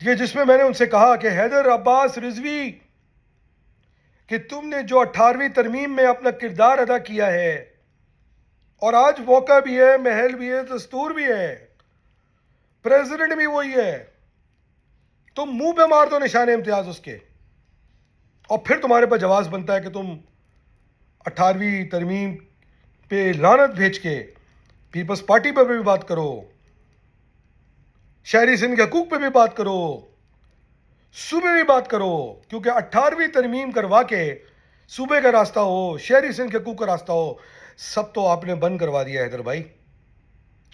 یہ جس میں نے ان سے کہا کہ حیدر عباس رضوی کہ تم نے جو 18ویں ترمیم میں اپنا کردار ادا کیا ہے، اور آج موقع بھی ہے، محل بھی ہے، دستور بھی ہے، پریزیڈنٹ بھی وہی ہے، تم منہ پہ مار دو نشان امتیاز اس کے، اور پھر تمہارے پاس جواز بنتا ہے کہ تم 18ویں ترمیم پہ لعنت بھیج کے پیپلز پارٹی پہ بھی بات کرو، شہری سندھ کے حقوق پہ بھی بات کرو، صوبے بھی بات کرو، کیونکہ 18ویں ترمیم کروا کے صوبے کا راستہ ہو، شہری سندھ کے حقوق کا راستہ ہو، سب تو آپ نے بند کروا دیا حیدر بھائی۔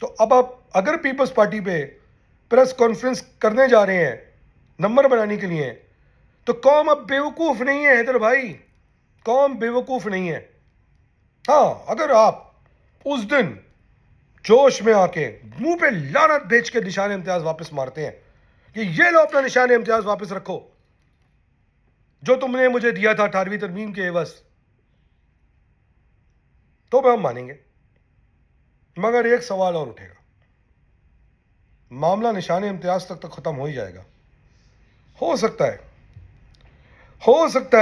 تو اب آپ اگر پیپلز پارٹی پہ پریس کانفرنس کرنے جا رہے ہیں نمبر بنانے کے لیے، تو قوم اب بیوقوف نہیں ہے حیدر بھائی، قوم بیوقوف نہیں ہے۔ ہاں، اگر آپ اس دن جوش میں آ کے منہ پہ لعنت بھیج کے نشان امتیاز واپس مارتے ہیں کہ یہ لو اپنا نشان امتیاز واپس رکھو جو تم نے مجھے دیا تھا 18ویں ترمیم کے عوض، تو ہم مانیں گے۔ مگر ایک سوال اور اٹھے گا، معاملہ نشان امتیاز تک ختم ہو ہی جائے گا۔ ہو سکتا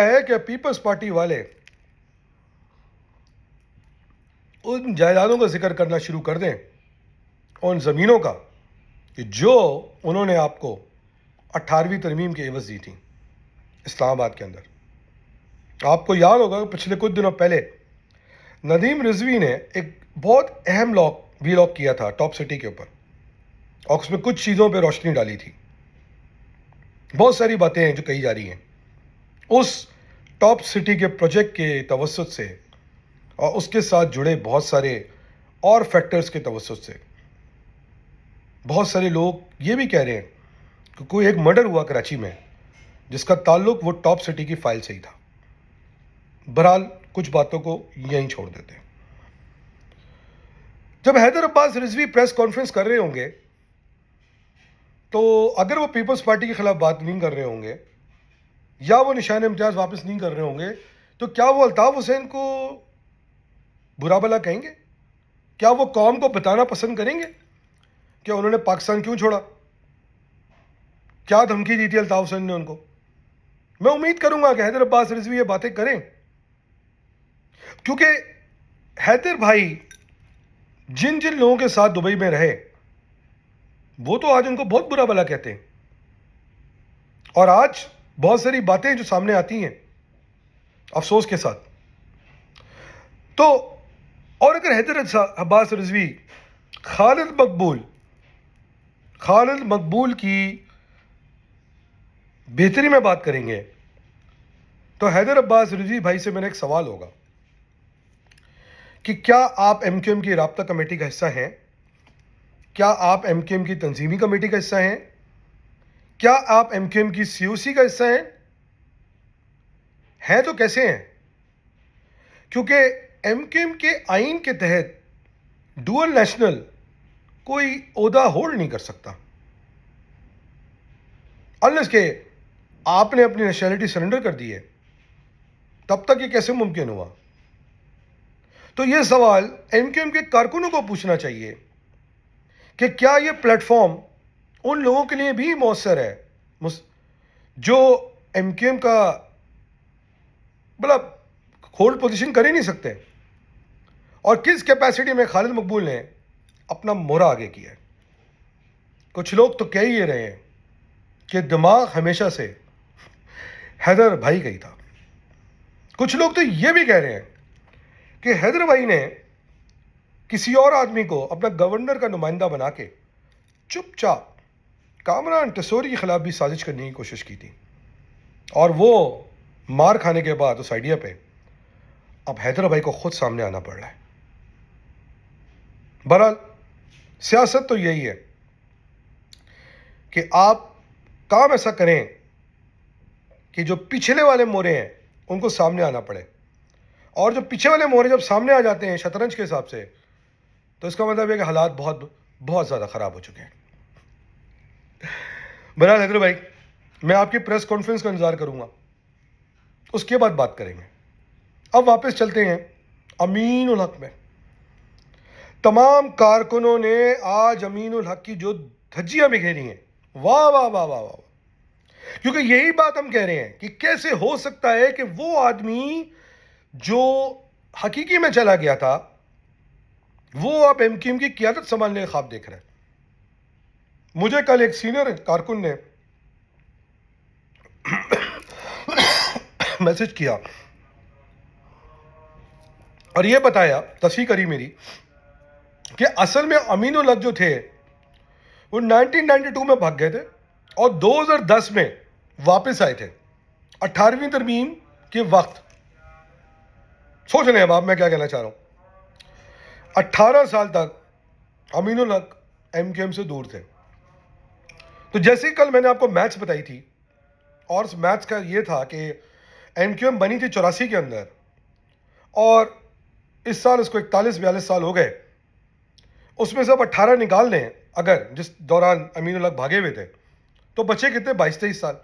ہے کہ پیپلز پارٹی والے ان جائیدادوں کا ذکر کرنا شروع کر دیں، ان زمینوں کا کہ جو انہوں نے آپ کو 18ویں ترمیم کے عوض دی تھی اسلام آباد کے اندر۔ آپ کو یاد ہوگا کہ پچھلے کچھ دنوں پہلے ندیم رضوی نے ایک بہت اہم ویلاگ کیا تھا ٹاپ سٹی کے اوپر، اور اس میں کچھ چیزوں پہ روشنی ڈالی تھی۔ بہت ساری باتیں ہیں جو کہی جا رہی ہیں اس ٹاپ سٹی کے پروجیکٹ کے توسط سے، اور اس کے ساتھ جڑے بہت سارے اور فیکٹرز کے توسط سے۔ بہت سارے لوگ یہ بھی کہہ رہے ہیں کہ کوئی ایک مرڈر ہوا کراچی میں جس کا تعلق وہ ٹاپ سٹی کی فائل سے ہی تھا۔ بہرحال کچھ باتوں کو یہیں چھوڑ دیتے ہیں۔ جب حیدر عباس رضوی پریس کانفرنس کر رہے ہوں گے تو اگر وہ پیپلز پارٹی کے خلاف بات نہیں کر رہے ہوں گے یا وہ نشان امتیاز واپس نہیں کر رہے ہوں گے، تو کیا وہ الطاف حسین کو برا بھلا کہیں گے؟ کیا وہ قوم کو بتانا پسند کریں گے کہ انہوں نے پاکستان کیوں چھوڑا؟ کیا دھمکی دی تھی الطاف حسین نے ان کو؟ میں امید کروں گا کہ حیدر عباس رضوی یہ باتیں کریں، کیونکہ حیدر بھائی جن لوگوں کے ساتھ دبئی میں رہے وہ تو آج ان کو بہت برا بھلا کہتے ہیں، اور آج بہت ساری باتیں جو سامنے آتی ہیں افسوس کے ساتھ۔ تو اور اگر حیدر عباس رضوی خالد مقبول کی بہتری میں بات کریں گے، تو حیدر عباس رضوی بھائی سے میرا ایک سوال ہوگا کہ کیا آپ ایم کیو ایم کی رابطہ کمیٹی کا حصہ ہیں؟ کیا آپ ایم کیو ایم کی تنظیمی کمیٹی کا حصہ ہیں؟ کیا آپ ایم کیو ایم کی سی او سی کا حصہ ہیں تو کیسے ہیں؟ کیونکہ ایم کیو ایم کے آئین کے تحت ڈوئل نیشنل کوئی عہدہ ہولڈ نہیں کر سکتا انلیس کہ آپ نے اپنی نیشنلٹی سرنڈر کر دی ہے، تب تک یہ کیسے ممکن ہوا؟ تو یہ سوال ایم کیو ایم کے کارکنوں کو پوچھنا چاہیے کہ کیا یہ پلیٹ فارم ان لوگوں کے لیے بھی مؤثر ہے جو ایم کیو ایم کا مطلب ہولڈ پوزیشن کر ہی نہیں سکتے، اور کس کیپیسٹی میں خالد مقبول نے اپنا مورا آگے کیا ہے؟ کچھ لوگ تو کہہ ہی رہے ہیں کہ دماغ ہمیشہ سے حیدر بھائی کا ہی تھا۔ کچھ لوگ تو یہ بھی کہہ رہے ہیں کہ حیدر بھائی نے کسی اور آدمی کو اپنا گورنر کا نمائندہ بنا کے چپ چاپ کامران ٹیسوری کے خلاف بھی سازش کرنے کی کوشش کی تھی، اور وہ مار کھانے کے بعد اس آئیڈیا پہ اب حیدر بھائی کو خود سامنے آنا پڑ رہا ہے۔ بہرحال سیاست تو یہی ہے کہ آپ کام ایسا کریں کہ جو پچھلے والے مورے ہیں ان کو سامنے آنا پڑے، اور جو پیچھے والے مورے جب سامنے آ جاتے ہیں شطرنج کے حساب سے، تو اس کا مطلب ہے کہ حالات بہت بہت زیادہ خراب ہو چکے ہیں۔ بہرحال حیدر بھائی، میں آپ کی پریس کانفرنس کا انتظار کروں گا، اس کے بعد بات کریں گے۔ اب واپس چلتے ہیں امین الحق میں۔ تمام کارکنوں نے آج امین الحق کی جو دھجیاں بکھیری ہیں، واہ واہ واہ واہ واہ، کیونکہ یہی بات ہم کہہ رہے ہیں کہ کیسے ہو سکتا ہے کہ وہ آدمی جو حقیقی میں چلا گیا تھا وہ اب ایم کیو ایم کی قیادت سنبھالنے کا خواب دیکھ رہا ہے. مجھے کل ایک سینئر کارکن نے میسج کیا اور یہ بتایا، تصحیح کری میری، کہ اصل میں امین الحق جو تھے وہ 1992 میں بھاگ گئے تھے اور 2010 میں واپس آئے تھے 18ویں ترمیم کے وقت. سوچ رہے ہیں اب آپ میں کیا کہنا چاہ رہا ہوں. 18 سال تک امین الحق ایم کیو ایم سے دور تھے. تو جیسے کل میں نے آپ کو میچ بتائی تھی، اور اس میچ کا یہ تھا کہ ایم کیو ایم بنی تھی 84 کے اندر، اور اس سال اس کو 41-42 سال ہو گئے. اس میں سے اب 18 نکال لیں اگر جس دوران امین الحق بھاگے ہوئے تھے، تو بچے کتنے؟ 22-23 سال.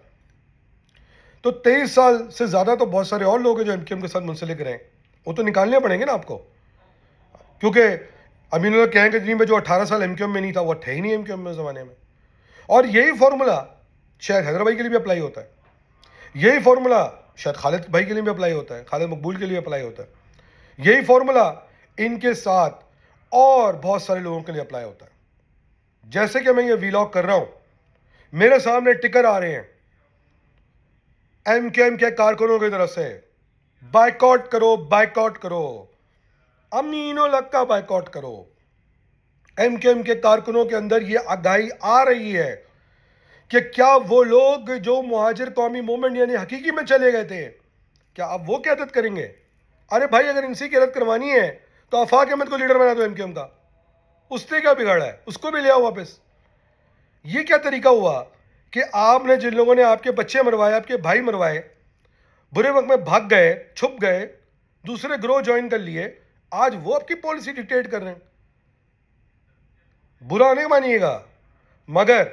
تو 23 سال سے زیادہ تو بہت سارے اور لوگ ہیں جو ایم کیو ایم کے ساتھ منسلک رہے ہیں، وہ تو نکالنے پڑیں گے نا آپ کو. کیونکہ امین الحق کہیں کہ جی میں جو 18 سال ایم کیو ایم میں نہیں تھا وہ تھے ہی نہیں ایم کیو ایم میں زمانے میں. اور یہی فارمولا شاید حیدر بھائی کے لیے بھی اپلائی ہوتا ہے، یہی فارمولا شاید خالد بھائی کے لیے بھی اپلائی ہوتا ہے، خالد مقبول کے لیے اپلائی ہوتا ہے، یہی فارمولا ان کے ساتھ اور بہت سارے لوگوں کے لیے اپلائی ہوتا ہے. جیسے کہ میں یہ ویلاگ کر رہا ہوں، میرے سامنے ٹکر آ رہے ہیں ایم کیو ایم کے کارکنوں کی طرف سے، بائیکاٹ کرو، بائیکاٹ کرو، امین الحق کا بائیکاٹ کرو. ایم کیو ایم کے کارکنوں کے اندر یہ آگاہی آ رہی ہے کہ کیا وہ لوگ جو مہاجر قومی موومنٹ یعنی حقیقی میں چلے گئے تھے، کیا اب وہ قیادت کریں گے؟ ارے بھائی اگر ان سے قیادت کروانی ہے تو آفاق احمد کو لیڈر بنا دو ایم کیو ایم کا. اس نے کیا بگاڑا ہے؟ اس کو بھی لے آؤ واپس. یہ کیا طریقہ ہوا کہ آپ نے جن لوگوں نے آپ کے بچے مروائے، آپ کے بھائی مروائے، برے وقت میں بھاگ گئے، چھپ گئے، دوسرے گروہ جوائن کر لیے، آج وہ آپ کی پالیسی ڈکٹیٹ کر رہے ہیں. برا نہیں مانیے گا، مگر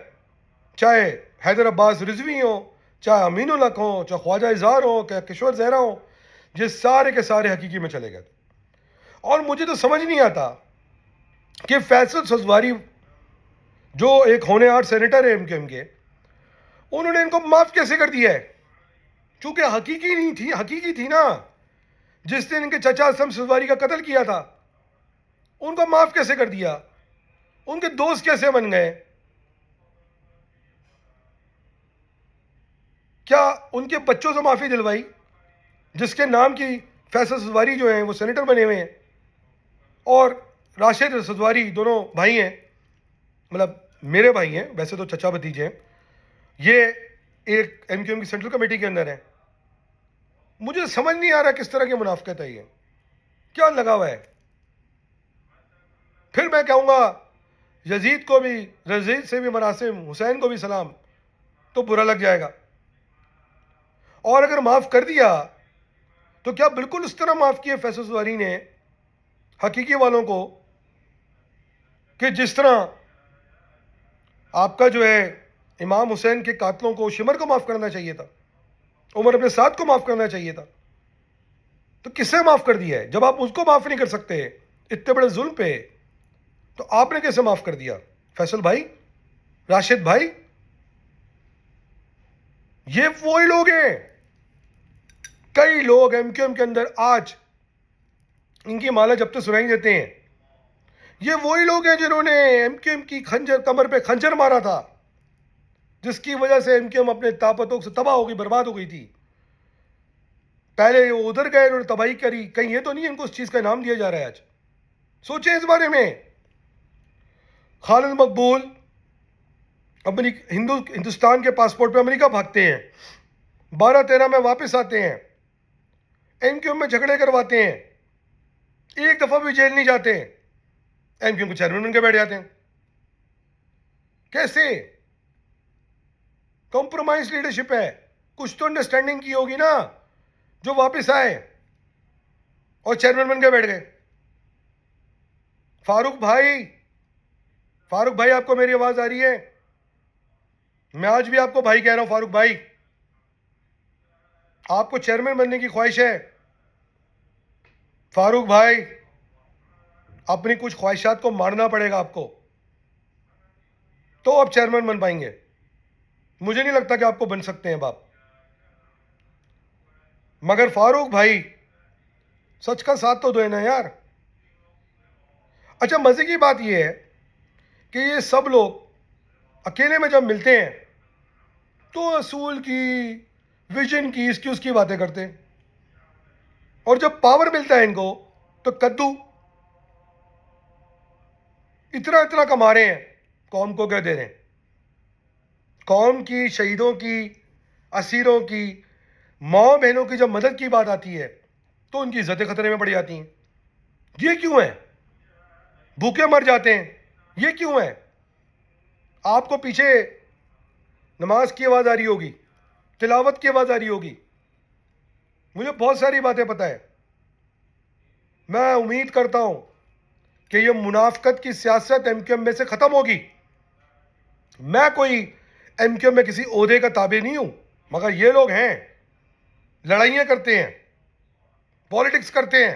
چاہے حیدر عباس رضوی ہوں، چاہے امین الحق ہوں، چاہے خواجہ اظہار ہوں، چاہے کشور زہرا ہوں، یہ سارے کے سارے حقیقی میں چلے گئے تھے. اور مجھے تو سمجھ نہیں آتا کہ فیصل سزواری جو ایک ہونہار سینیٹر ہے ایم کیو ایم کے، انہوں نے ان کو معاف کیسے کر دیا ہے؟ چونکہ حقیقی نہیں تھی، حقیقی تھی نا. جس نے ان کے چچا اسلم سزواری کا قتل کیا تھا ان کو معاف کیسے کر دیا؟ ان کے دوست کیسے بن گئے؟ کیا ان کے بچوں سے معافی دلوائی جس کے نام کی فیصل سزواری جو ہیں وہ سینیٹر بنے ہوئے ہیں، اور راشد سزواری دونوں بھائی ہیں، مطلب میرے بھائی ہیں، ویسے تو چچا بھتیجے ہیں. یہ ایک ایم کیو ایم کی سینٹرل کمیٹی کے اندر ہے. مجھے سمجھ نہیں آ رہا کس طرح کی منافقت ہے، یہ کیا لگا ہوا ہے. پھر میں کہوں گا یزید کو بھی، یزید سے بھی مراسم، حسین کو بھی سلام، تو برا لگ جائے گا. اور اگر معاف کر دیا تو کیا بالکل اس طرح معاف کیا فیصل سزواری نے حقیقی والوں کو کہ جس طرح آپ کا جو ہے امام حسین کے قاتلوں کو، شمر کو معاف کرنا چاہیے تھا، عمر ابن سعد کو معاف کرنا چاہیے تھا. تو کسے معاف کر دیا ہے؟ جب آپ اس کو معاف نہیں کر سکتے اتنے بڑے ظلم پہ، تو آپ نے کیسے معاف کر دیا؟ فیصل بھائی، راشد بھائی، یہ وہی لوگ ہیں. کئی لوگ ایم کیو ایم کے اندر آج ان کی مالا جب تک سنائی دیتے ہیں، یہ وہی لوگ ہیں جنہوں نے ایم کیو ایم کی خنجر، کمر پہ خنجر مارا تھا، جس کی وجہ سے ایم کیو ایم اپنے طاقتوں سے تباہ ہو گئی، برباد ہو گئی تھی. پہلے وہ ادھر گئے، انہوں نے تباہی کری، کہیں یہ تو نہیں ان کو اس چیز کا انعام دیا جا رہا ہے آج؟ سوچیں اس بارے میں. خالد مقبول اپنی ہندوستان کے پاسپورٹ پہ امریکہ بھاگتے ہیں، 12-13 میں واپس آتے ہیں، ایم کیو ایم میں جھگڑے کرواتے ہیں، ایک دفعہ بھی جیل نہیں جاتے، ایم کیو ایم کے چیئرمین بن کے بیٹھ جاتے ہیں. کیسے؟ کمپرومائز لیڈرشپ ہے. کچھ تو انڈرسٹینڈنگ کی ہوگی نا، جو واپس آئے اور چیئرمین بن کے بیٹھ گئے. فاروق بھائی آپ کو میری آواز آ رہی ہے؟ میں آج بھی آپ کو بھائی کہہ رہا ہوں. فاروق بھائی، آپ کو چیئرمین بننے کی خواہش ہے؟ فاروق بھائی، اپنی کچھ خواہشات کو مارنا پڑے گا آپ کو، تو آپ چیئرمین بن پائیں گے. مجھے نہیں لگتا کہ آپ کو بن سکتے ہیں باپ. مگر فاروق بھائی سچ کا ساتھ تو دو نا یار. اچھا مزے کی بات یہ ہے کہ یہ سب لوگ اکیلے میں جب ملتے ہیں تو اصول کی ویژن کی اس کی باتیں کرتے ہیں, اور جب پاور ملتا ہے ان کو تو کدو اتنا اتنا کما رہے ہیں, قوم کو کیا دے رہے ہیں. قوم کی, شہیدوں کی, اسیروں کی, ماں بہنوں کی جب مدد کی بات آتی ہے تو ان کی عزتیں خطرے میں پڑ جاتی ہیں. یہ کیوں ہے؟ بھوکے مر جاتے ہیں, یہ کیوں ہے؟ آپ کو پیچھے نماز کی آواز آ رہی ہوگی, تلاوت کی آواز آ رہی ہوگی, مجھے بہت ساری باتیں پتہ ہے. میں امید کرتا ہوں کہ یہ منافقت کی سیاست ایم کیو ایم میں سے ختم ہوگی. میں کوئی ایم کیو ایم میں کسی عہدے کا تابع نہیں ہوں, مگر یہ لوگ ہیں, لڑائیاں کرتے ہیں, پالیٹکس کرتے ہیں.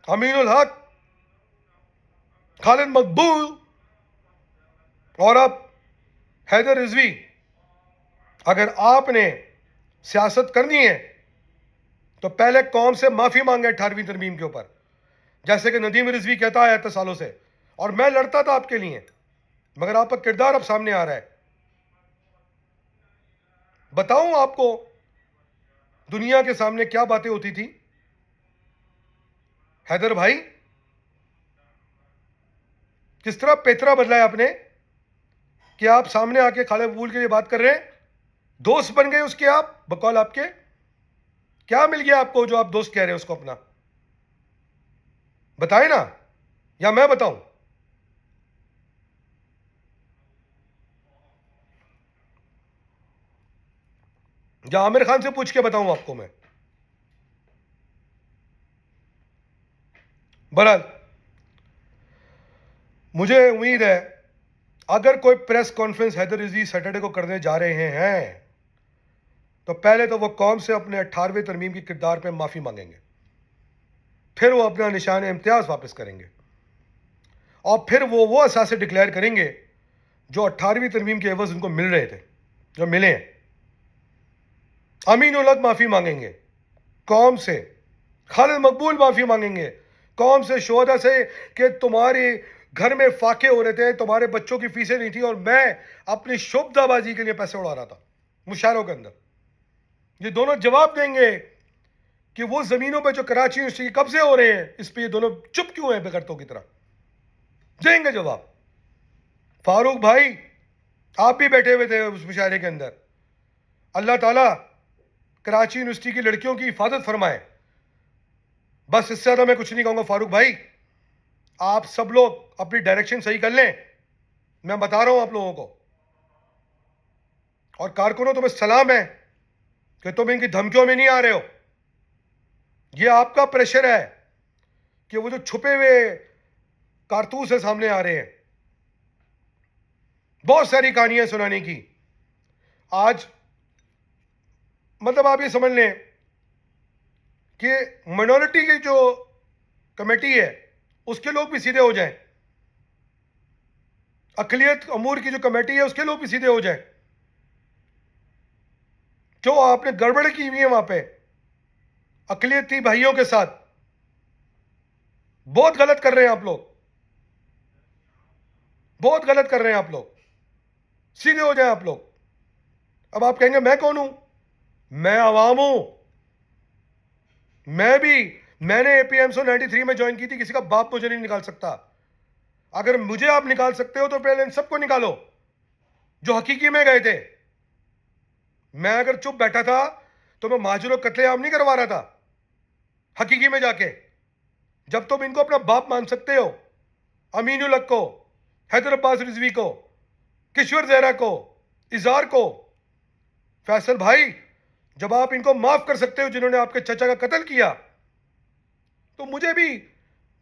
امین الحق, خالد مقبول اور اب حیدر رضوی, اگر آپ نے سیاست کرنی ہے تو پہلے قوم سے معافی مانگے 18ویں ترمیم کے اوپر, جیسے کہ ندیم رضوی کہتا ہے سالوں سے, اور میں لڑتا تھا آپ کے لیے, مگر آپ کا کردار اب سامنے آ رہا ہے. بتاؤں آپ کو دنیا کے سامنے کیا باتیں ہوتی تھی. حیدر بھائی کس طرح پیترا بدلا ہے آپ نے کہ آپ سامنے آ کے خالد مقبول کے لیے بات کر رہے ہیں, دوست بن گئے اس کے آپ, بقول آپ کے کیا مل گیا آپ کو جو آپ دوست کہہ رہے ہیں اس کو اپنا؟ بتائیں نا, یا میں بتاؤں؟ یا عامر خان سے پوچھ کے بتاؤں آپ کو میں؟ بہرحال مجھے امید ہے اگر کوئی press conference Haider Rizvi Saturday کو کرنے جا رہے ہیں تو پہلے تو وہ قوم سے اپنے 18ویں ترمیم کی کردار پہ معافی مانگیں گے, پھر وہ اپنا نشان امتیاز واپس کریں گے, اور پھر وہ اثاثے ڈکلیئر کریں گے جو 18ویں ترمیم کے عوض ان کو مل رہے تھے, جو ملے ہیں. امین الحق معافی مانگیں گے قوم سے, خالد مقبول معافی مانگیں گے قوم سے, شہداء سے, کہ تمہارے گھر میں فاقے ہو رہے تھے, تمہارے بچوں کی فیسیں نہیں تھی, اور میں اپنی شعبدہ بازی کے لیے پیسے اڑا رہا تھا مشاعروں کے اندر. یہ دونوں جواب دیں گے کہ وہ زمینوں پہ جو کراچی یونیورسٹی کے قبضے ہو رہے ہیں اس پہ یہ دونوں چپ کیوں ہیں بغیرتوں کی طرح, دیں گے جواب. فاروق بھائی آپ بھی بیٹھے ہوئے تھے اس مشاعرے کے اندر, اللہ تعالیٰ کراچی یونیورسٹی کی لڑکیوں کی حفاظت فرمائے. بس اس سے زیادہ میں کچھ نہیں کہوں گا. فاروق بھائی آپ سب لوگ اپنی ڈائریکشن صحیح کر لیں, میں بتا رہا ہوں آپ لوگوں کو. اور کارکنوں تمہیں سلام ہے کہ تم ان کی دھمکیوں میں نہیں آ رہے ہو. یہ آپ کا پریشر ہے کہ وہ جو چھپے ہوئے کارتوس ہے سامنے آ رہے ہیں. بہت ساری کہانیاں سنانے کی. آج مطلب آپ یہ سمجھ لیں کہ مائنورٹی کی جو کمیٹی ہے اس کے لوگ بھی سیدھے ہو جائیں, اقلیت امور کی جو کمیٹی ہے اس کے لوگ بھی سیدھے ہو جائیں. جو آپ نے گڑبڑ کی ہوئی ہے وہاں پہ اقلیتی بھائیوں کے ساتھ, بہت غلط کر رہے ہیں آپ لوگ, بہت غلط کر رہے ہیں آپ لوگ. سیدھے ہو جائیں آپ لوگ. اب آپ کہیں گے میں کون ہوں؟ میں عوام ہوں. میں نے اے پی ایم سو 93 میں جوائن کی تھی, کسی کا باپ مجھے نہیں نکال سکتا. اگر مجھے آپ نکال سکتے ہو تو پہلے ان سب کو نکالو جو حقیقی میں گئے تھے. میں اگر چپ بیٹھا تھا تو میں مہاجر و قتل عام نہیں کروا رہا تھا حقیقی میں جا کے. جب تم ان کو اپنا باپ مان سکتے ہو, امین الحق کو, حیدر عباس رضوی کو, کشور زہرا کو, اظہار کو, فیصل بھائی جب آپ ان کو معاف کر سکتے ہو جنہوں نے آپ کے چچا کا قتل کیا, تو مجھے بھی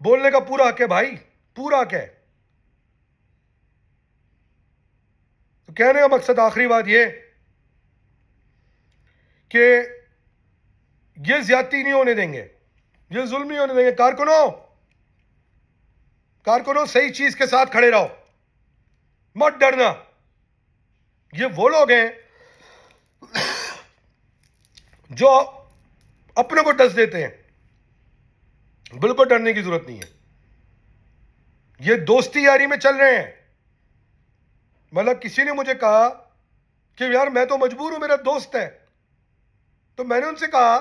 بولنے کا پورا حق ہے بھائی, پورا حق ہے. تو کہنے کا مقصد آخری بات یہ کہ یہ زیادتی نہیں ہونے دیں گے, یہ ظلم نہیں ہونے دیں گے. کارکنوں صحیح چیز کے ساتھ کھڑے رہو, مت ڈرنا. یہ وہ لوگ ہیں جو اپنے کو ڈس دیتے ہیں. بالکل ڈرنے کی ضرورت نہیں ہے. یہ دوستی یاری میں چل رہے ہیں. مطلب کسی نے مجھے کہا کہ یار میں تو مجبور ہوں, میرا دوست ہے. تو میں نے ان سے کہا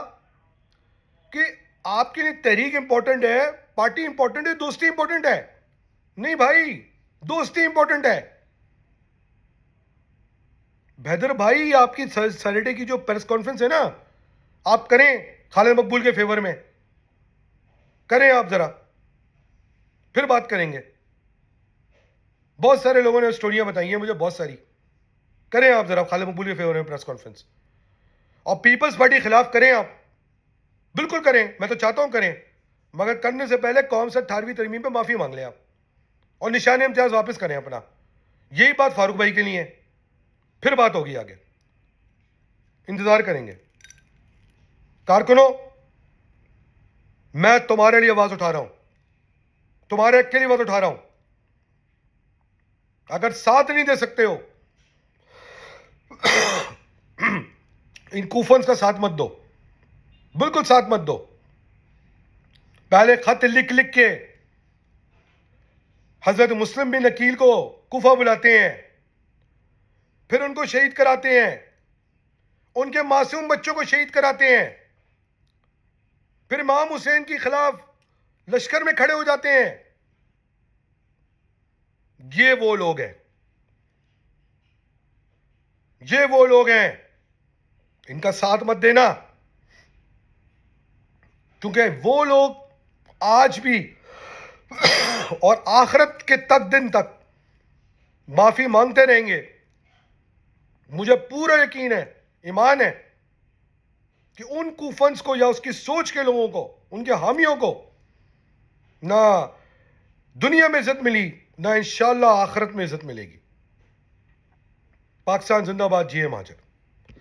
کہ آپ کے لیے تحریک امپورٹنٹ ہے, پارٹی امپورٹنٹ ہے, دوستی امپورٹنٹ ہے؟ نہیں بھائی, دوستی امپورٹنٹ ہے. بہدر بھائی, آپ کی سیٹرڈے کی جو پریس کانفرنس ہے نا, آپ کریں خالد مقبول کے فیور میں, کریں آپ ذرا, پھر بات کریں گے. بہت سارے لوگوں نے سٹوریاں بتائی ہیں مجھے, بہت ساری. کریں آپ ذرا خالد مقبول کے فیور میں پریس کانفرنس, اور پیپلز پارٹی خلاف کریں آپ, بالکل کریں, میں تو چاہتا ہوں کریں, مگر کرنے سے پہلے قوم سے 18ویں ترمیم پہ معافی مانگ لیں آپ, اور نشان امتیاز واپس کریں اپنا. یہی بات فاروق بھائی کے لیے ہے, پھر بات ہوگی آگے, انتظار کریں گے. کارکنوں, میں تمہارے لیے آواز اٹھا رہا ہوں, تمہارے حق کے لیے آواز اٹھا رہا ہوں. اگر ساتھ نہیں دے سکتے ہو, ان کوفنس کا ساتھ مت دو, بالکل ساتھ مت دو. پہلے خط لکھ لکھ کے حضرت مسلم بن عقیل کو کوفہ بلاتے ہیں, پھر ان کو شہید کراتے ہیں, ان کے معصوم بچوں کو شہید کراتے ہیں, پھر امام حسین کے خلاف لشکر میں کھڑے ہو جاتے ہیں. یہ وہ لوگ ہیں, یہ وہ لوگ ہیں, ان کا ساتھ مت دینا. کیونکہ وہ لوگ آج بھی اور آخرت کے دن تک معافی مانگتے رہیں گے. مجھے پورا یقین ہے, ایمان ہے کہ ان کوفنس کو یا اس کی سوچ کے لوگوں کو, ان کے حامیوں کو نہ دنیا میں عزت ملی, نہ انشاءاللہ آخرت میں عزت ملے گی. پاکستان زندہ باد, جی ایم حاضر.